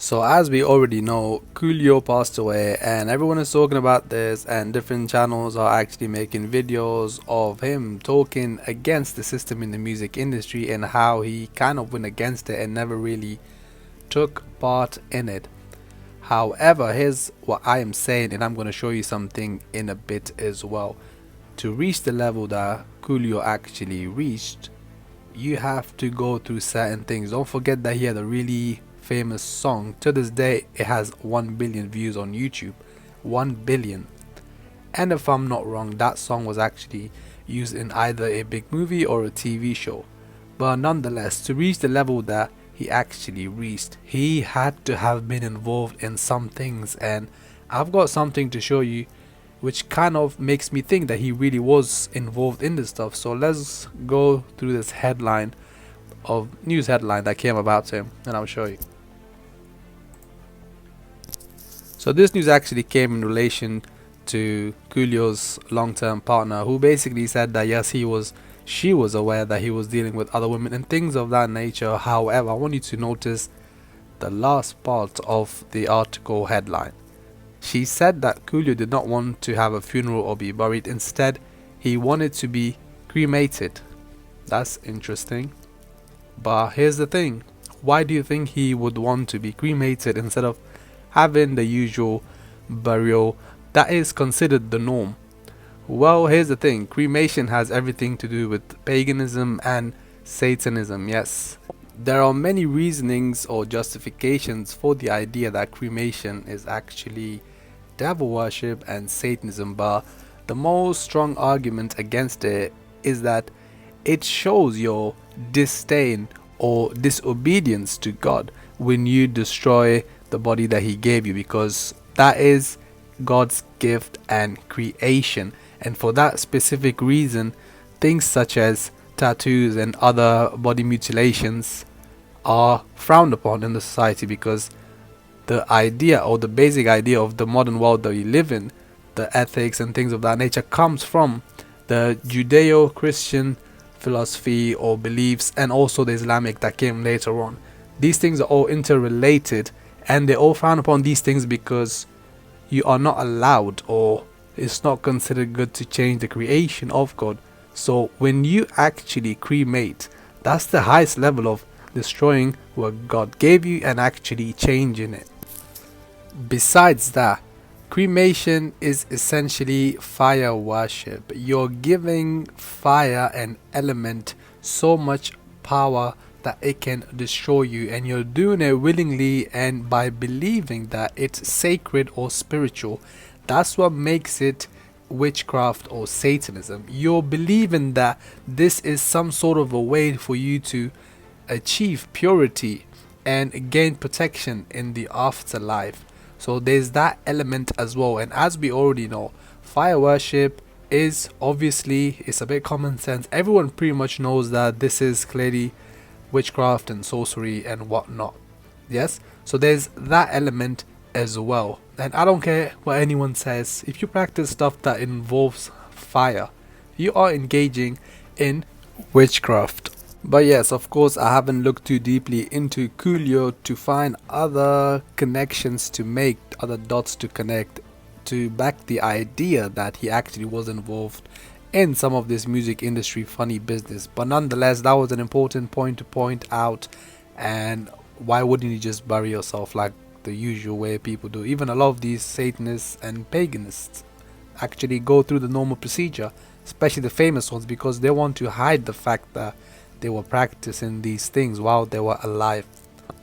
So as we already know, Coolio passed away and everyone is talking about this, and different channels are actually making videos of him talking against the system in the music industry and how he kind of went against it and never really took part in it. However, here's what I am saying, and I'm going to show you something in a bit as well. To reach the level that Coolio actually reached, you have to go through certain things. Don't forget that he had a really famous song. To this day, it has 1 billion views on YouTube. 1 billion. And if I'm not wrong, that song was actually used in either a big movie or a TV show. But nonetheless, to reach the level that he actually reached, he had to have been involved in some things. And I've got something to show you which kind of makes me think that he really was involved in this stuff. So let's go through this headline of news headline that came about him, and I'll show you. So this news actually came in relation to Coolio's long-term partner, who basically said that yes, she was aware that he was dealing with other women and things of that nature. However, I want you to notice the last part of the article headline. She said that Coolio did not want to have a funeral or be buried. Instead, he wanted to be cremated. That's interesting. But here's the thing. Why do you think he would want to be cremated instead of having the usual burial that is considered the norm? Well, here's the thing. Cremation has everything to do with paganism and Satanism, yes. There are many reasonings or justifications for the idea that cremation is actually devil worship and Satanism, but the most strong argument against it is that it shows your disdain or disobedience to God when you destroy the body that He gave you, because that is God's gift and creation. And for that specific reason, things such as tattoos and other body mutilations are frowned upon in the society, because the idea or the basic idea of the modern world that we live in, the ethics and things of that nature, comes from the Judeo-Christian philosophy or beliefs, and also the Islamic that came later on. These things are all interrelated, and they all frown upon these things because you are not allowed, or it's not considered good to change the creation of God. So when you actually cremate, that's the highest level of destroying what God gave you and actually changing it. Besides that, cremation is essentially fire worship. You're giving fire an element so much power that it can destroy you, and you're doing it willingly and by believing that it's sacred or spiritual. That's what makes it witchcraft or Satanism. You're believing that this is some sort of a way for you to achieve purity and gain protection in the afterlife. So there's that element as well. And as we already know, fire worship is obviously, it's a bit common sense. Everyone pretty much knows that this is clearly witchcraft and sorcery and whatnot. Yes, so there's that element as well. And I don't care what anyone says, if you practice stuff that involves fire, you are engaging in witchcraft. But yes, of course, I haven't looked too deeply into Coolio to find other connections to make, other dots to connect to back the idea that he actually was involved in some of this music industry funny business. But nonetheless, that was an important point to point out. And why wouldn't you just bury yourself like the usual way people do? Even a lot of these Satanists and paganists actually go through the normal procedure, especially the famous ones, because they want to hide the fact that they were practicing these things while they were alive.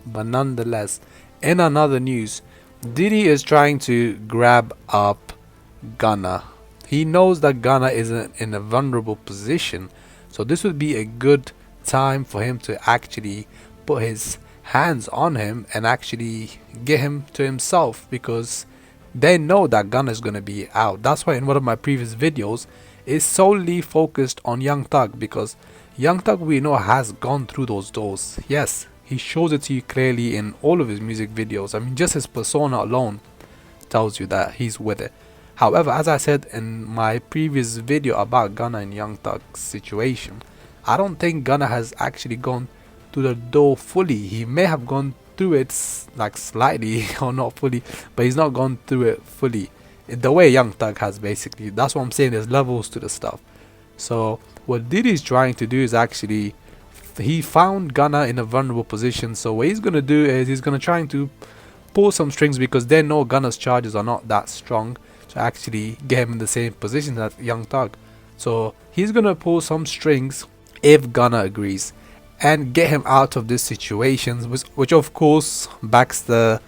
But nonetheless, in another news, Diddy is trying to grab up Gunna. He knows that Gunna is in a vulnerable position, so this would be a good time for him to actually put his hands on him and actually get him to himself, because they know that Gunna is going to be out. That's why in one of my previous videos is solely focused on Young Thug, because Young Thug, we know, has gone through those doors. Yes, he shows it to you clearly in all of his music videos. I mean, just his persona alone tells you that he's with it. However, as I said in my previous video about Gunna and Young Thug's situation, I don't think Gunna has actually gone through the door fully. He may have gone through it like slightly or not fully, but he's not gone through it fully in the way Young Thug has. Basically, that's what I'm saying. There's levels to the stuff. So what Diddy's trying to do is actually, he found Gunna in a vulnerable position. So what he's gonna do is he's gonna try to pull some strings, because they know Gunna's charges are not that strong to actually get him in the same position as Young Thug. So he's gonna pull some strings if Gunna agrees and get him out of this situation, which of course backs the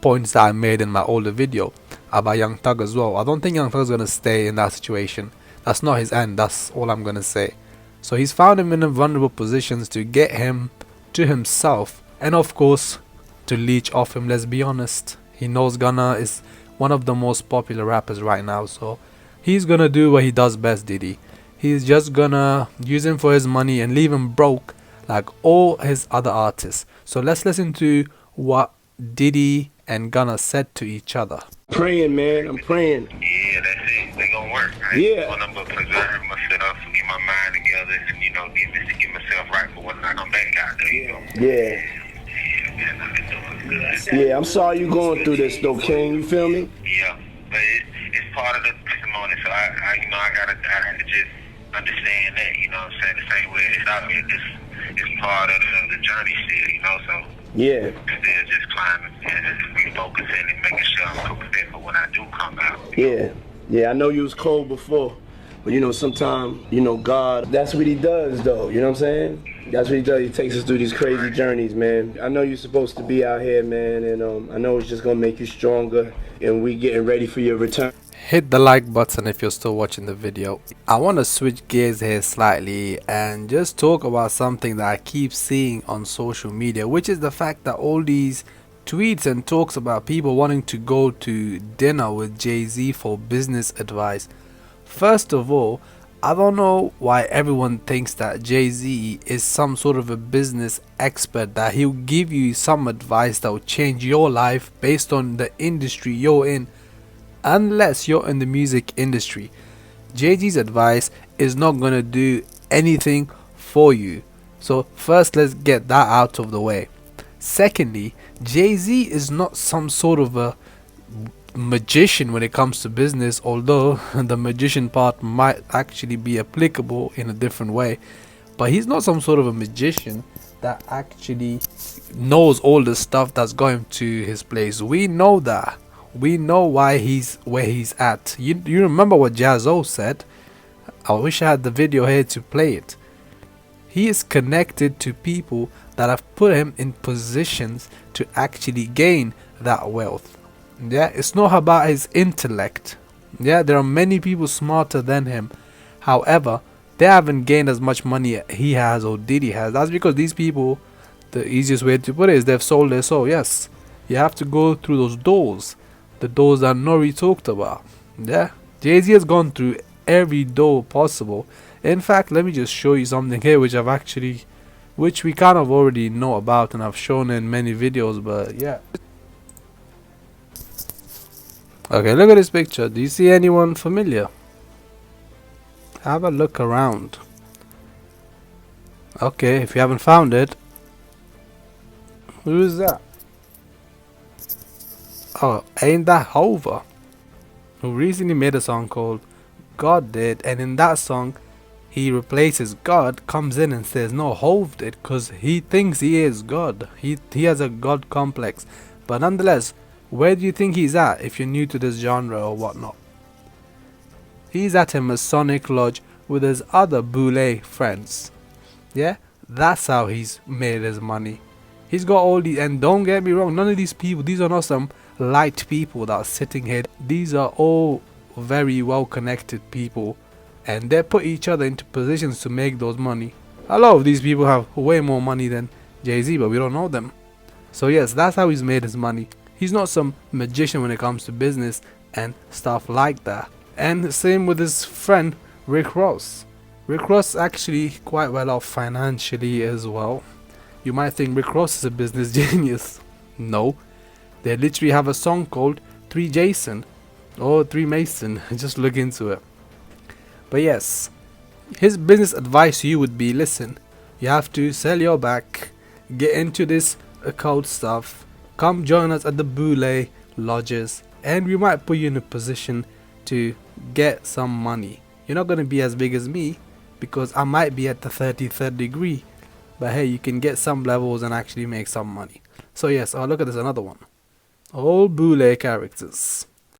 points that I made in my older video about Young Thug as well. I don't think Young Thug's gonna stay in that situation. That's not his end. That's all I'm gonna say. So he's found him in vulnerable positions to get him to himself, and of course to leech off him. Let's be honest, he knows Gunna is one of the most popular rappers right now, so he's gonna do what he does best, Diddy. He's just gonna use him for his money and leave him broke like all his other artists. So let's listen to what Diddy and Gunna said to each other. Praying, man. I'm praying. Yeah, that's it. They gonna work. I Yeah. want to preserve myself, get my mind together, and, you know, get myself right for when I come back out there. You know? Yeah. Man, I've been doing good. Yeah, I'm sorry you going through this though, King. You feel me? Yeah, but it's part of the testimony. So I you know, I gotta just understand that. You know what I'm saying? The same way it's out here. It's part of the journey still. You know, so. Yeah. Still just climbing and just refocusing and making sure I'm prepared for when I do come out. Yeah. Yeah, I know you was cold before, but you know, sometimes, you know, God, that's what he does though, you know what I'm saying? That's what he does. He takes us through these crazy journeys, man. I know you're supposed to be out here, man, and I know it's just gonna make you stronger, and we getting ready for your return. Hit the like button if you're still watching the video. I want to switch gears here slightly and just talk about something that I keep seeing on social media, which is the fact that all these tweets and talks about people wanting to go to dinner with Jay-Z for business advice. First of all, I don't know why everyone thinks that Jay-Z is some sort of a business expert, that he'll give you some advice that will change your life based on the industry you're in. Unless you're in the music industry, Jay-Z's advice is not going to do anything for you. So first, let's get that out of the way. Secondly, Jay-Z is not some sort of a magician when it comes to business, although the magician part might actually be applicable in a different way. But he's not some sort of a magician that actually knows all the stuff that's going to his place. We know that. We know why he's where he's at. You remember what Jaz-O said? I wish I had the video here to play it. He is connected to people that have put him in positions to actually gain that wealth. Yeah, it's not about his intellect. Yeah, there are many people smarter than him. However, they haven't gained as much money he has or Diddy has. That's because these people, the easiest way to put it is they've sold their soul. Yes, you have to go through those doors. The doors that Nori talked about. Yeah, Jay-Z has gone through every door possible. In fact, let me just show you something here which we kind of already know about and I've shown in many videos, but yeah. Okay, look at this picture. Do you see anyone familiar? Have a look around. Okay, if you haven't found it, who is that? Oh, ain't that Hova, who recently made a song called God Did, and in that song he replaces God, comes in and says no, Hov did, because he thinks he is God. He has a God complex. But nonetheless, where do you think he's at if you're new to this genre or whatnot? He's at a Masonic lodge with his other boule friends. Yeah, that's how he's made his money. He's got all these, and don't get me wrong, none of these people, these are not some light people that are sitting here. These are all very well connected people, and they put each other into positions to make those money. A lot of these people have way more money than Jay-Z, but we don't know them. So yes, that's how he's made his money. He's not some magician when it comes to business and stuff like that. And same with his friend Rick Ross. Rick Ross actually quite well off financially as well. You might think Rick Ross is a business genius. No, they literally have a song called 3 Jason or 3 Mason. Just look into it. But yes, his business advice to you would be, listen, you have to sell your back, get into this occult stuff, come join us at the Boule lodges, and we might put you in a position to get some money. You're not going to be as big as me because I might be at the 33rd degree, but hey, you can get some levels and actually make some money. So yes, look at this, another one. All Boule characters.